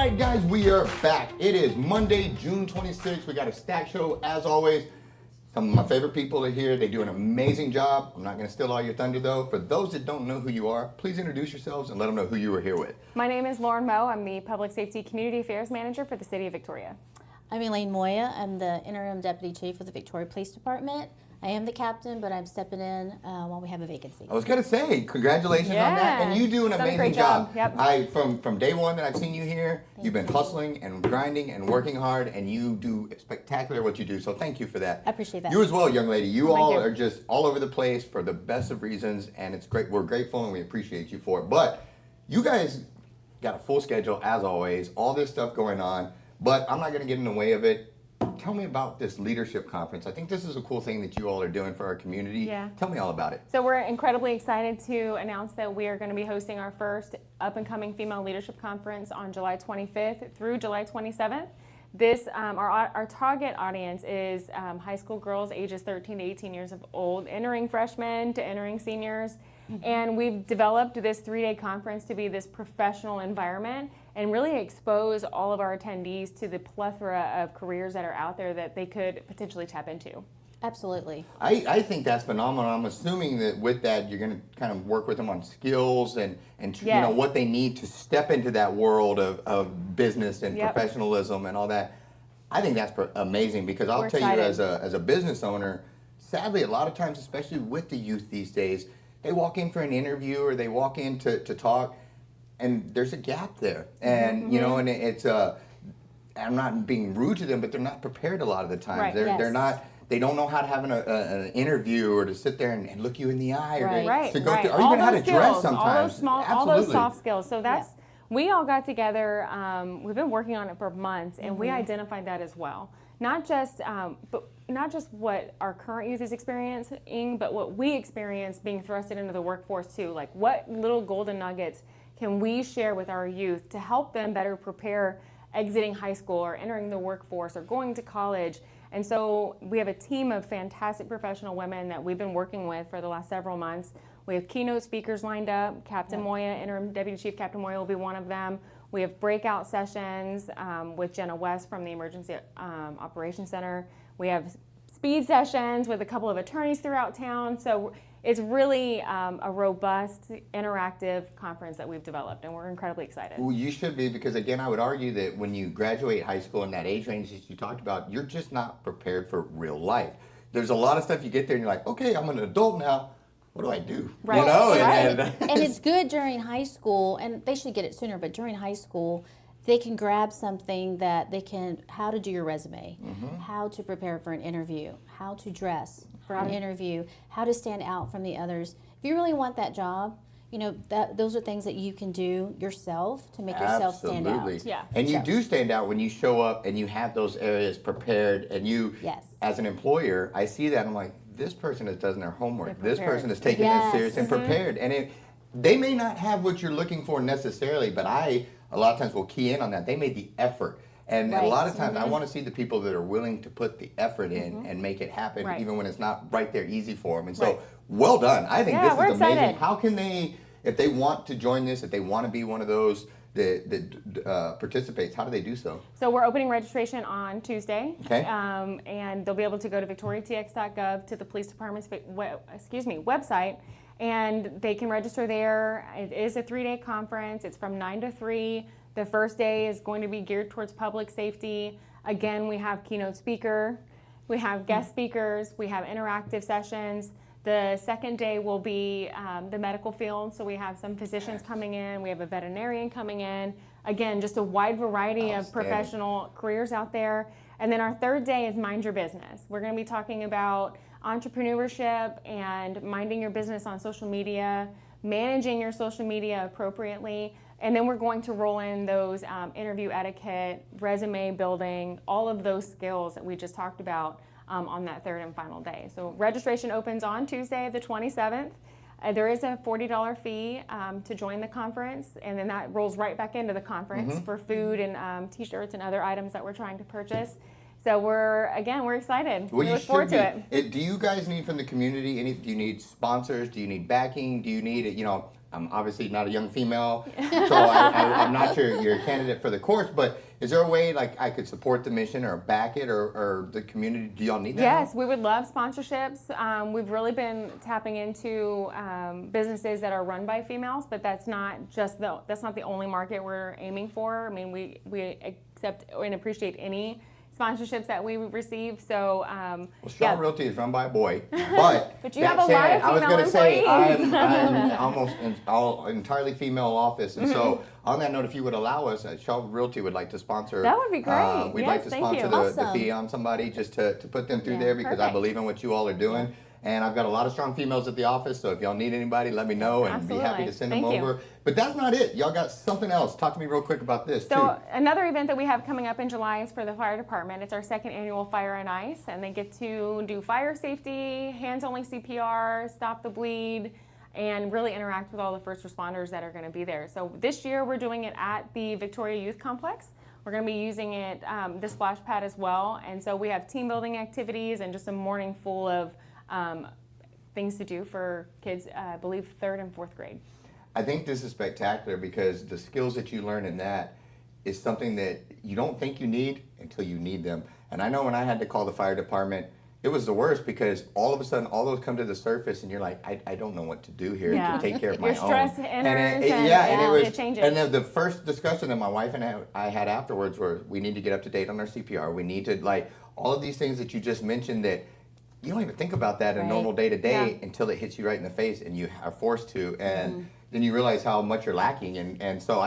right, guys, we are back. It is Monday, June 26th. We got a stack show as always. Some of my favorite people are here. They do an amazing job. I'm not going to steal all your thunder, though. For those that don't know who you are, please introduce yourselves and let them know who you are here with. My name is Lauren Moe. I'm the Public Safety Community Affairs Manager for the City of Victoria. I'm Elaine Moya. I'm the Interim Deputy Chief of the Victoria Police Department. I am the captain, but I'm stepping in while we have a vacancy. I was going to say, congratulations on that. And you do an amazing job. Yep. From day one that I've seen you here, you've been hustling and grinding and working hard, and you do spectacular what you do. So thank you for that. I appreciate that. You as well, young lady. You Thank all you. are just all over the place for the best of reasons, and it's great. We're grateful and we appreciate you for it. But you guys got a full schedule, as always, all this stuff going on, but I'm not going to get in the way of it. Tell me about this leadership conference. I think this is a cool thing that you all are doing for our community. Yeah. Tell me all about it. So we're incredibly excited to announce that we are going to be hosting our first up-and-coming female leadership conference on July 25th through July 27th. This, our target audience is high school girls ages 13 to 18 years of old, entering freshmen to entering seniors. And we've developed this 3-day conference to be this professional environment and really expose all of our attendees to the plethora of careers that are out there that they could potentially tap into. Absolutely. I think that's phenomenal. I'm assuming that with that, you're going to kind of work with them on skills and you know, what they need to step into that world of business and professionalism and all that. I think that's amazing because I'll tell you as a business owner, sadly, a lot of times, especially with the youth these days, they walk in for an interview or they walk in to talk, and there's a gap there. And, you know, and it's, I'm not being rude to them, but they're not prepared a lot of the times. Right. They're not, they don't know how to have an interview or to sit there and look you in the eye or to go through, or even how to dress sometimes. All those soft skills. So that's, we all got together, we've been working on it for months, and we identified that as well. Not just what our current youth is experiencing, but what we experience being thrusted into the workforce too. Like, what little golden nuggets can we share with our youth to help them better prepare exiting high school or entering the workforce or going to college? And so we have a team of fantastic professional women that we've been working with for the last several months. We have keynote speakers lined up. Captain Moya, Interim Deputy Chief Captain Moya will be one of them. We have breakout sessions with Jenna West from the Emergency Operations Center. We have speed sessions with a couple of attorneys throughout town. So it's really a robust, interactive conference that we've developed, and we're incredibly excited. Well, you should be, because again, I would argue that when you graduate high school in that age range that you talked about, you're just not prepared for real life. There's a lot of stuff you get there and you're like, okay, I'm an adult now. What do I do? Right. You know, And it's good during high school, and they should get it sooner, but during high school, they can grab something that they can, how to do your resume, how to prepare for an interview, how to dress for an interview, how to stand out from the others. If you really want that job, you know, those are things that you can do yourself to make yourself stand out. Yeah. And you do stand out when you show up and you have those areas prepared, and you, as an employer, I see that, I'm like, this person has done their homework. This person is taking this serious and prepared. And they may not have what you're looking for necessarily, but a lot of times will key in on that. They made the effort. And a lot of times I want to see the people that are willing to put the effort in and make it happen, even when it's not right there easy for them. And so, well done. I think this is amazing. Excited. How can they, if they want to join this, if they want to be one of those that participates, how do they do so? So we're opening registration on Tuesday. Okay. And they'll be able to go to victoriatx.gov to the police department's website, and they can register there. It is a 3-day conference. It's from 9 to 3. The first day is going to be geared towards public safety. Again, we have keynote speaker, we have guest speakers, we have interactive sessions. The second day will be the medical field, so we have some physicians coming in, we have a veterinarian coming in. Again, just a wide variety of professional careers out there. And then our third day is Mind Your Business. We're going to be talking about entrepreneurship and minding your business on social media, managing your social media appropriately. And then we're going to roll in those interview etiquette, resume building, all of those skills that we just talked about on that third and final day. So registration opens on Tuesday, the 27th. There is a $40 fee to join the conference, and then that rolls right back into the conference for food and t-shirts and other items that we're trying to purchase. So we're excited. Well, we look forward to it. Do you guys need from the community do you need sponsors? Do you need backing? Do you need it? I'm obviously not a young female, so I'm not your candidate for the course, but is there a way like I could support the mission or back it or the community? Do y'all need that? Yes, we would love sponsorships. We've really been tapping into businesses that are run by females, but that's not the only market we're aiming for. I mean, we accept and appreciate any sponsorships that we receive. So, Shaw Realty is run by a boy, but but you have a lot of female I was going to say employees. I'm almost all entirely female office, and so on that note, if you would allow us, Shaw Realty would like to sponsor. That would be great. We'd Yes, like to thank sponsor you. the Awesome. fee on somebody just to put them through there because I perfect. believe in what you all are doing. And I've got a lot of strong females at the office, so if y'all need anybody, let me know and be happy to send them Thank you. over. But that's not it. Y'all got something else. Talk to me real quick about this, too. So another event that we have coming up in July is for the fire department. It's our second annual Fire and Ice, and they get to do fire safety, hands-only CPR, stop the bleed, and really interact with all the first responders that are going to be there. So this year we're doing it at the Victoria Youth Complex. We're going to be using it, the splash pad as well, and so we have team building activities and just a morning full of things to do for kids, I believe 3rd and 4th grade. I think this is spectacular because the skills that you learn in that is something that you don't think you need until you need them. And I know when I had to call the fire department, it was the worst because all of a sudden all those come to the surface and you're like, I don't know what to do here to take care of my Your stress own. enters and it changes. And then the first discussion that my wife and I had afterwards were, we need to get up to date on our CPR. We need to, like, all of these things that you just mentioned that you don't even think about that in a normal day-to-day until it hits you right in the face and you are forced to. And then you realize how much you're lacking. And so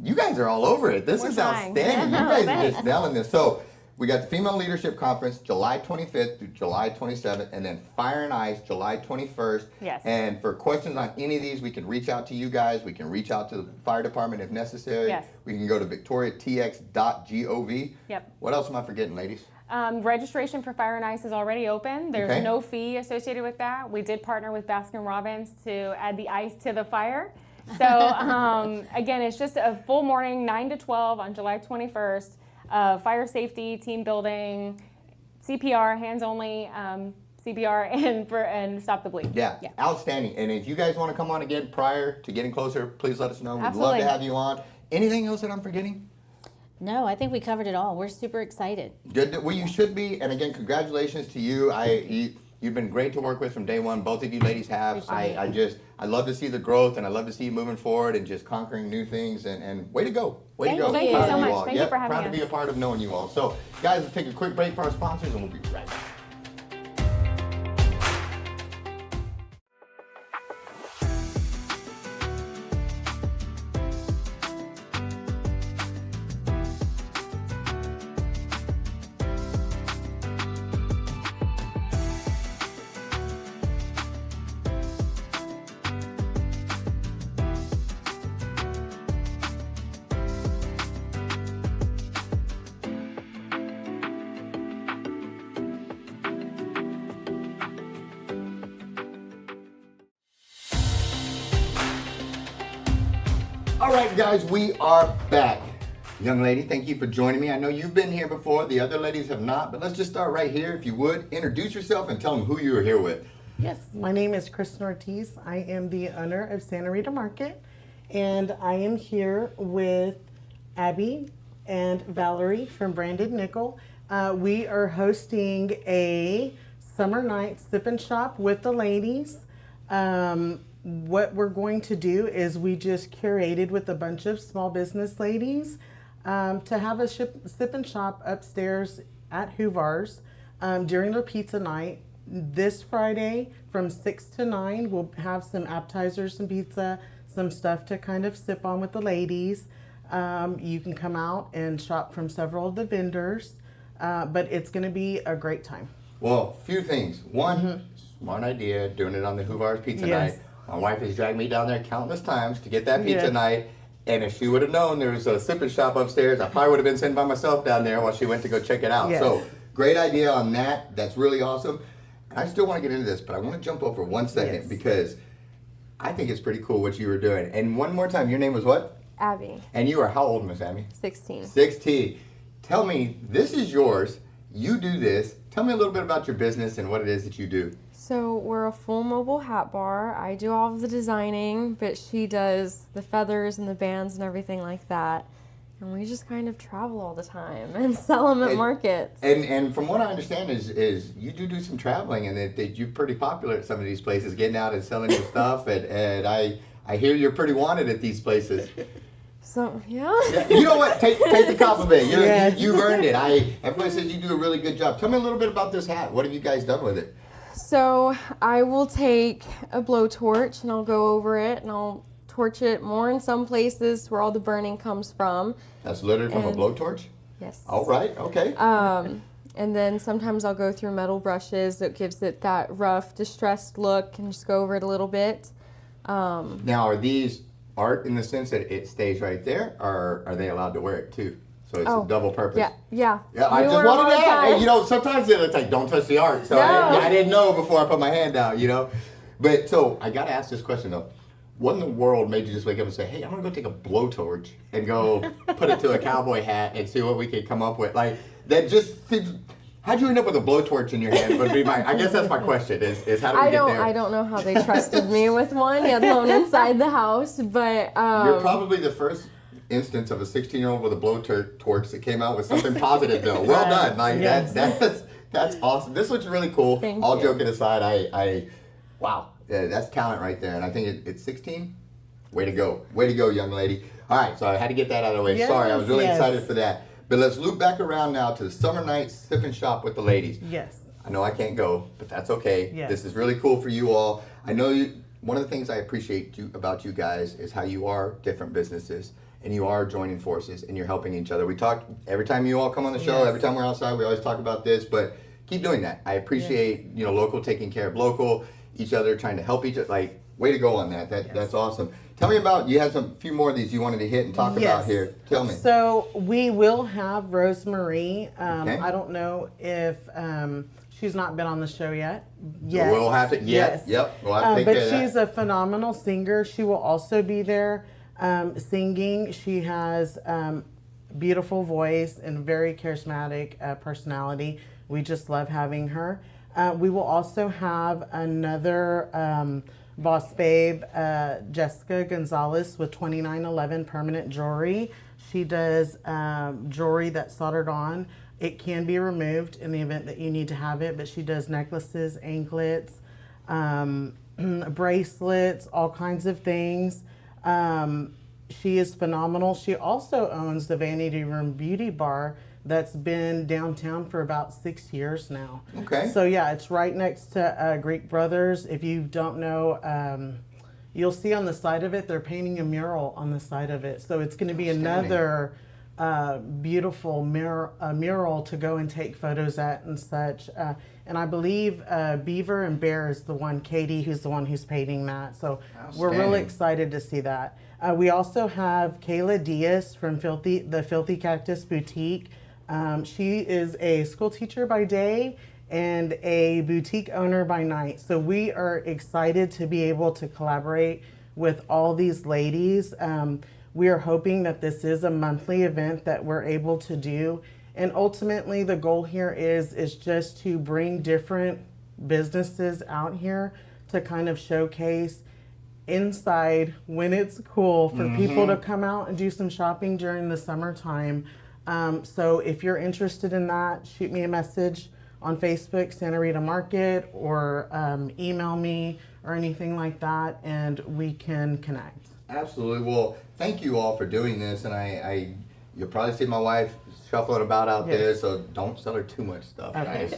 you guys are all over it. This We're is trying. outstanding. You guys are just nailing this. So we got the Female Leadership Conference July 25th through July 27th, and then Fire and Ice July 21st. Yes. And for questions on any of these, we can reach out to you guys. We can reach out to the fire department if necessary. Yes. We can go to victoriatx.gov. Yep. What else am I forgetting, ladies? Registration for Fire and Ice is already open. There's Okay. no fee associated with that. We did partner with Baskin-Robbins to add the ice to the fire. So again, it's just a full morning, 9 to 12 on July 21st. Fire safety, team building, CPR, hands only, CPR, and stop the bleed. Yeah, outstanding. And if you guys want to come on again prior to getting closer, please let us know. We'd Absolutely. love to have you on. Anything else that I'm forgetting? No, I think we covered it all. We're super excited. Good. Well, you should be. And again, congratulations to you. You've been great to work with from day one. Both of you ladies have. I love to see the growth, and I love to see you moving forward and just conquering new things. And way to go. Way to go. Thank you Proud so of much. all. Thank you for having proud to us. be a part of knowing you all. So, guys, let's take a quick break for our sponsors, and we'll be right back. All right, guys, we are back. Young lady, thank you for joining me. I know you've been here before. The other ladies have not, but let's just start right here. If you would, introduce yourself and tell them who you are here with. Yes, my name is Krystin Ortiz. I am the owner of Santa Rita Market, and I am here with Abby and Valarie from Branded Nickel. We are hosting a summer night sip and shop with the ladies. What we're going to do is we just curated with a bunch of small business ladies to have a sip and shop upstairs at Huvar's during their pizza night. This Friday from 6 to 9, we'll have some appetizers, some pizza, some stuff to kind of sip on with the ladies. You can come out and shop from several of the vendors, but it's going to be a great time. Well, few things. One, smart idea, doing it on the Huvar's pizza Yes. night. My wife has dragged me down there countless times to get that pizza Yes. night. And if she would have known there was a sip and shop upstairs, I probably would have been sitting by myself down there while she went to go check it out. Yes. So, great idea on that. That's really awesome. And I still want to get into this, but I want to jump over 1 second Yes. because I think it's pretty cool what you were doing. And one more time, your name was what? Abby, And you are how old, Miss Abby? 16. 16. tell me, this is yours. You do this. Tell me a little bit about your business and what it is that you do. So we're a full mobile hat bar. I do all of the designing, but she does the feathers and the bands and everything like that. And we just kind of travel all the time and sell them at markets. And from what I understand is you do some traveling, and that you're pretty popular at some of these places, getting out and selling your stuff. And I hear you're pretty wanted at these places. So, yeah. You know what? Take the compliment. Yes. You've earned it. Everybody says you do a really good job. Tell me a little bit about this hat. What have you guys done with it? So I will take a blowtorch and I'll go over it and I'll torch it more in some places where all the burning comes from. That's literally from a blowtorch? Yes. All right. Okay. And then sometimes I'll go through metal brushes that gives it that rough, distressed look and just go over it a little bit. Now, are these art in the sense that it stays right there, or are they allowed to wear it too? So it's a double purpose. Yeah. I just wanted to ask. You know, sometimes it's like, don't touch the art. So No. I didn't know before I put my hand out, you know. But so I got to ask this question though. What in the world made you just wake up and say, hey, I'm going to go take a blowtorch and go put it to a cowboy hat and see what we can come up with? Like, that just, how'd you end up with a blowtorch in your hand? Would be I guess that's my question, is how do we get there? I don't know how they trusted me with one, yet alone inside the house, but... You're probably the first instance of a 16-year-old with a blowtorch that came out with something positive though. Well done. Like, Yes. that's awesome. This looks really cool. Thank All you. joking aside, wow. Yeah, that's talent right there. And I think it's 16. Way to go. Way to go, young lady. All right, so I had to get that out of the way. Yes, Sorry, I was really yes. excited for that. But let's loop back around now to the summer night sip and shop with the ladies. Yes. I know I can't go, but that's okay. Yes. This is really cool for you all. I know one of the things I appreciate about you guys is how you are different businesses and you are joining forces and you're helping each other. We talk every time you all come on the show, Yes. every time we're outside, we always talk about this, but keep doing that. I appreciate, local taking care of local, each other trying to help each other. Like, way to go on that. That's awesome. Tell me about, you had a few more of these you wanted to hit and talk about here. Tell me. So we will have Rosemary. Okay. I don't know if she's not been on the show yet. So we'll have to, Yes. Yep. We'll have to take but care of that. she's a phenomenal singer. She will also be there singing. She has beautiful voice and very charismatic personality. We just love having her. We will also have another boss babe, Jessica Gonzalez with 2911 Permanent Jewelry. She does jewelry that's soldered on. It can be removed in the event that you need to have it, but she does necklaces, anklets, bracelets, all kinds of things. She is phenomenal. She also owns the Vanity Room Beauty Bar that's been downtown for about 6 years now. Okay. So yeah, it's right next to Greek Brothers. If you don't know, you'll see on the side of it, they're painting a mural on the side of it. So it's going to be another beautiful mural to go and take photos at and such. And I believe Beaver and Bear is the one, Katie, who's the one who's painting that. So we're really excited to see that. We also have Kayla Diaz from the Filthy Cactus Boutique. She is a school teacher by day and a boutique owner by night. So we are excited to be able to collaborate with all these ladies. We are hoping that this is a monthly event that we're able to do. And ultimately the goal here is just to bring different businesses out here to kind of showcase inside when it's cool for people to come out and do some shopping during the summertime. So if you're interested in that, shoot me a message on Facebook, Santa Rita Market, or email me or anything like that, and we can connect. Absolutely. Well, thank you all for doing this, and you'll probably see my wife shuffling about out there, so don't sell her too much stuff, guys,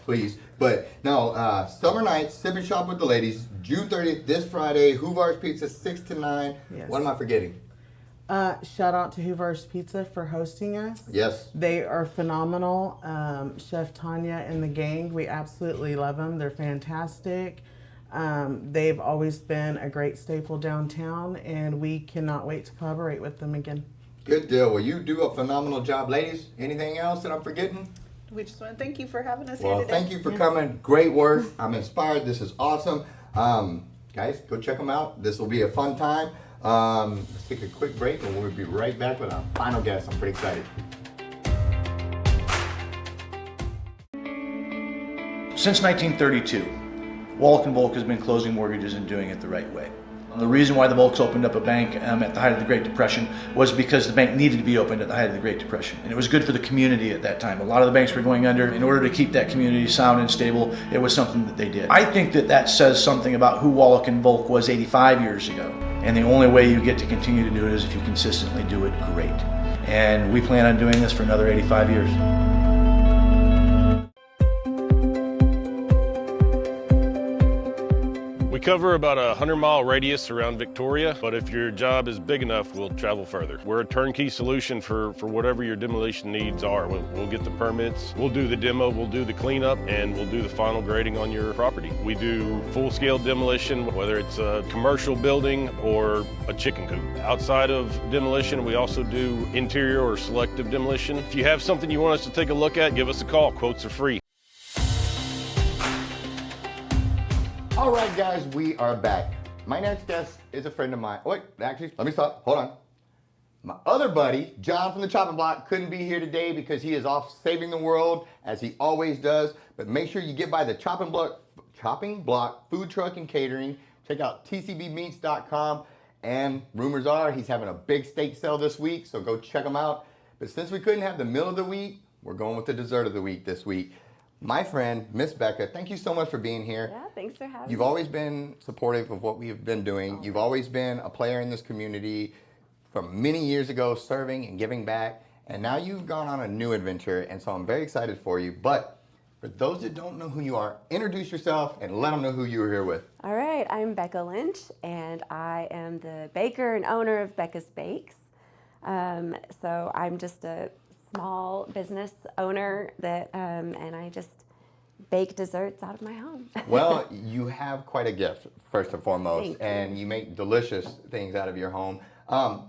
please. But no, summer night, sip and shop with the ladies, June 30th, this Friday, Huvar's Pizza, 6 to 9. Yes. What am I forgetting? Shout out to Huvar's Pizza for hosting us. Yes. They are phenomenal. Chef Tanya and the gang, we absolutely love them. They're fantastic. They've always been a great staple downtown, and we cannot wait to collaborate with them again. Good deal. Well, you do a phenomenal job, ladies. Anything else that I'm forgetting? We just want to thank you for having us here Well, today. thank you for coming. Great work. I'm inspired. This is awesome. Guys, go check them out. This will be a fun time. Let's take a quick break, and we'll be right back with our final guest. I'm pretty excited. Since 1932, Wallach & Volk has been closing mortgages and doing it the right way. The reason why the Volks opened up a bank at the height of the Great Depression was because the bank needed to be opened at the height of the Great Depression. And it was good for the community at that time. A lot of the banks were going under. In order to keep that community sound and stable, it was something that they did. I think that says something about who Wallach & Volk was 85 years ago. And the only way you get to continue to do it is if you consistently do it great. And we plan on doing this for another 85 years. We cover about a 100-mile radius around Victoria, but if your job is big enough, we'll travel further. We're a turnkey solution for whatever your demolition needs are. We'll get the permits, we'll do the demo, we'll do the cleanup, and we'll do the final grading on your property. We do full-scale demolition, whether it's a commercial building or a chicken coop. Outside of demolition, we also do interior or selective demolition. If you have something you want us to take a look at, give us a call. Quotes are free. All right, guys, we are back. My next guest is a friend of mine. Wait, actually, let me stop. Hold on. My other buddy, John from the Chopping Block, couldn't be here today because he is off saving the world, as he always does. But make sure you get by the Chopping Block Food Truck and Catering. Check out tcbmeats.com. And rumors are he's having a big steak sale this week, so go check him out. But since we couldn't have the meal of the week, we're going with the dessert of the week this week. My friend, Miss Becca, thank you so much for being here. Yeah, thanks for having me. You've always been supportive of what we have been doing. You've always been a player in this community from many years ago, serving and giving back. And now you've gone on a new adventure, and so I'm very excited for you. But for those that don't know who you are, introduce yourself and let them know who you were here with. All right, I'm Becca Linch, and I am the baker and owner of Becca's Bakes. So I'm just a small business owner that, and I just bake desserts out of my home. Well, you have quite a gift, first and foremost, Thank you. and you make delicious things out of your home. How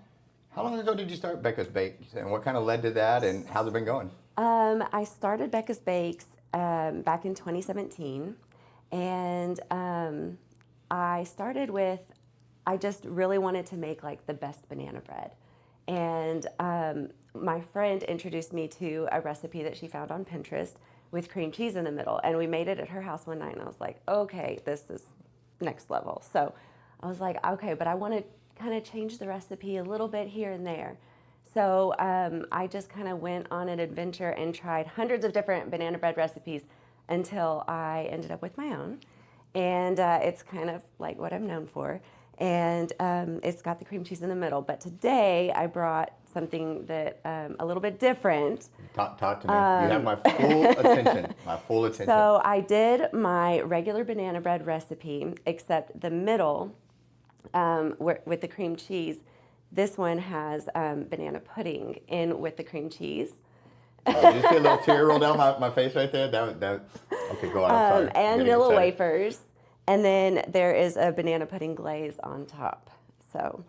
long ago did you start Becca's Bakes, and what kind of led to that, and how's it been going? I started Becca's Bakes back in 2017, and I started with, I just really wanted to make like the best banana bread. And my friend introduced me to a recipe that she found on Pinterest with cream cheese in the middle. And we made it at her house one night, and I was like, okay, this is next level. So I was like, okay, but I want to kind of change the recipe a little bit here and there. So I just kind of went on an adventure and tried hundreds of different banana bread recipes until I ended up with my own. And it's kind of like what I'm known for. And it's got the cream cheese in the middle. But today I brought something that a little bit different. Talk to me. You have my full attention. My full attention. So I did my regular banana bread recipe, except the middle with the cream cheese. This one has banana pudding in with the cream cheese. Did you see a little tear roll down my face right there? Okay, go on. I'm sorry. And Nilla wafers. And then there is a banana pudding glaze on top, so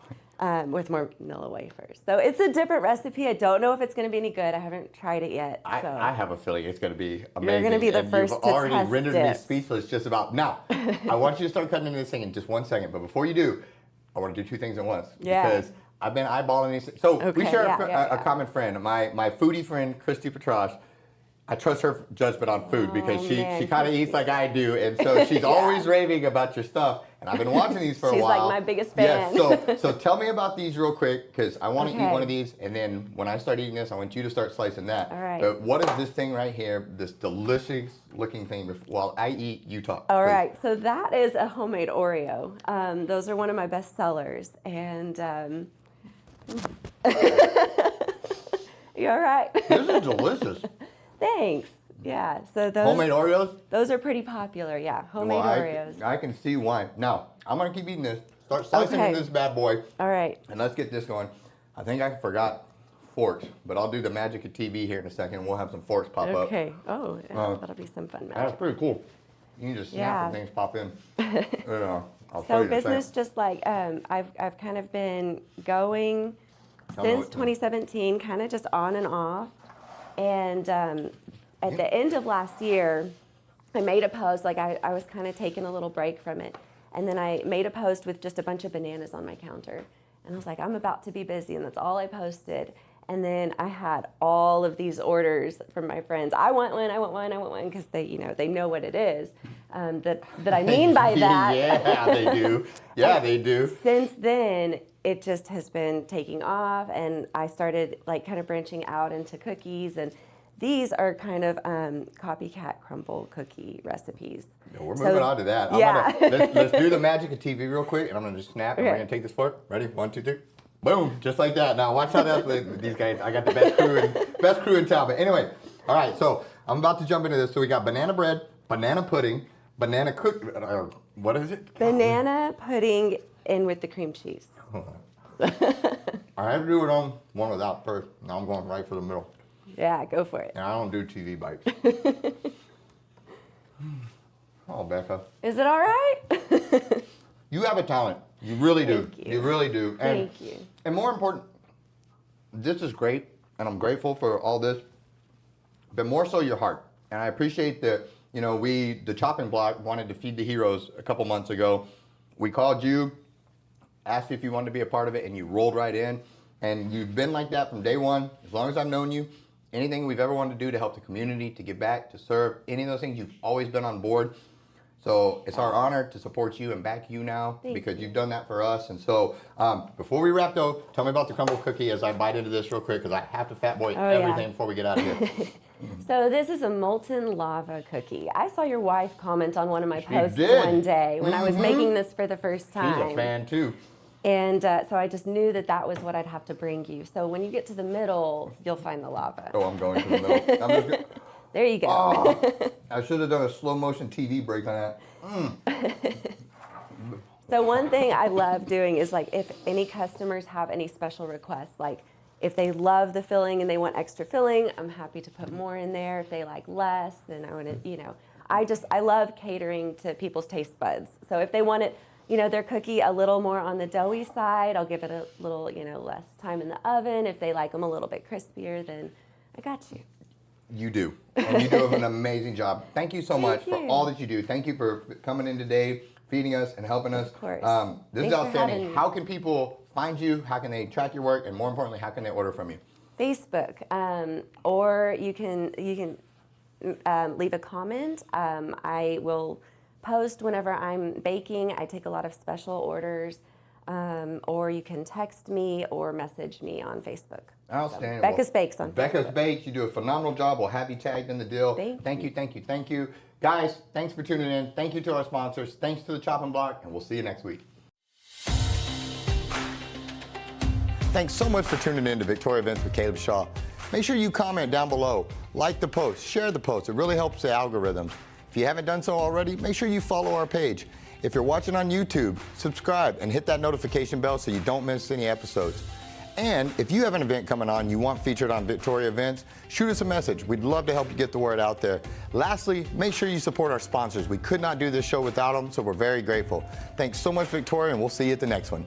with more Nilla wafers. So it's a different recipe. I don't know if it's going to be any good. I haven't tried it yet. So. I have a feeling it's going to be amazing. You're going to be the first You've to already test rendered it. me speechless just about. Now, I want you to start cutting into this thing in just 1 second. But before you do, I want to do 2 things at once. Yeah. Because I've been eyeballing these. So we Okay, share yeah, a common friend, my foodie friend, Krystin Petrash. I trust her judgment on food because she kind of eats like I do, and so she's always raving about your stuff. And I've been watching these for a while. She's like my biggest fan. Yes, so tell me about these real quick because I want to eat one of these, and then when I start eating this, I want you to start slicing that. All right. But what is this thing right here? This delicious looking thing. While I eat, you talk. All please. right, so that is a homemade Oreo. Those are one of my best sellers, and you all right? This is delicious. Thanks. Yeah, so those Homemade Oreos? Those are pretty popular. Yeah, homemade Oreos. I can see why. Now, I'm going to keep eating this. Start slicing into this bad boy. All right. And let's get this going. I think I forgot forks, but I'll do the magic of TV here in a second. We'll have some forks pop up. Okay. Oh, yeah, that'll be some fun magic. That's pretty cool. You can just snap and things pop in. I'll show So you business, just like I've kind of been going since 2017, kind of just on and off. And at the end of last year, I made a post, like I was kind of taking a little break from it. And then I made a post with just a bunch of bananas on my counter. And I was like, I'm about to be busy, and that's all I posted. And then I had all of these orders from my friends. I want one, I want one, I want one, because they, they know what it is. That I mean by that. Yeah, they do. Yeah, they do. Since then, it just has been taking off, and I started like kind of branching out into cookies, and these are kind of copycat crumble cookie recipes. Yeah, we're moving on to that. Let's do the magic of TV real quick, and I'm gonna just snap, and we're gonna take this for it. Ready? 1, 2, 3. Boom, just like that. Now watch how that's these guys. I got the best crew in town. But anyway, all right. So I'm about to jump into this. So we got banana bread, banana pudding, banana what is it? Banana pudding in with the cream cheese. I have to do it on one without first. Now I'm going right for the middle. Yeah, go for it. And I don't do TV bites. Oh, Becca. Is it all right? You have a talent. You really do. Thank you. You really do. And, Thank you. And more important, this is great, and I'm grateful for all this, but more so your heart. And I appreciate that, the chopping block wanted to feed the heroes a couple months ago. We called you, asked you if you wanted to be a part of it, and you rolled right in. And you've been like that from day one. As long as I've known you, anything we've ever wanted to do to help the community, to give back, to serve, any of those things, you've always been on board. So it's our honor to support you and back you now because you've done that for us. And so before we wrap though, tell me about the crumble cookie as I bite into this real quick because I have to fat boy everything before we get out of here. So this is a molten lava cookie. I saw your wife comment on one of my posts one day when I was making this for the first time. She's a fan too. And so I just knew that was what I'd have to bring you. So when you get to the middle, you'll find the lava. Oh, I'm going to the middle. There you go. Oh, I should have done a slow motion TV break on that. So one thing I love doing is like if any customers have any special requests, like if they love the filling and they want extra filling, I'm happy to put more in there. If they like less, then I want to, I love catering to people's taste buds. So if they want it, their cookie a little more on the doughy side, I'll give it a little, less time in the oven. If they like them a little bit crispier, then I got you. You do. And you do an amazing job. Thank you so much for all that you do. Thank you for coming in today, feeding us, and helping us. Of course. This is outstanding. How can people find you? How can they track your work? And more importantly, how can they order from you? Facebook. Or you can leave a comment. I will post whenever I'm baking. I take a lot of special orders. Or you can text me or message me on Facebook. Outstanding. So, Becca's Bakes on Facebook. Becca's Bakes. You do a phenomenal job. We'll have you tagged in the deal. Thank you. Guys, thanks for tuning in. Thank you to our sponsors. Thanks to the Chopping Block, and we'll see you next week. Thanks so much for tuning in to Victoria Events with Caleb Shaw. Make sure you comment down below, like the post, share the post. It really helps the algorithms. If you haven't done so already, make sure you follow our page. If you're watching on YouTube, subscribe and hit that notification bell so you don't miss any episodes. And if you have an event coming on you want featured on Victoria Events, shoot us a message. We'd love to help you get the word out there. Lastly, make sure you support our sponsors. We could not do this show without them, so we're very grateful. Thanks so much, Victoria, and we'll see you at the next one.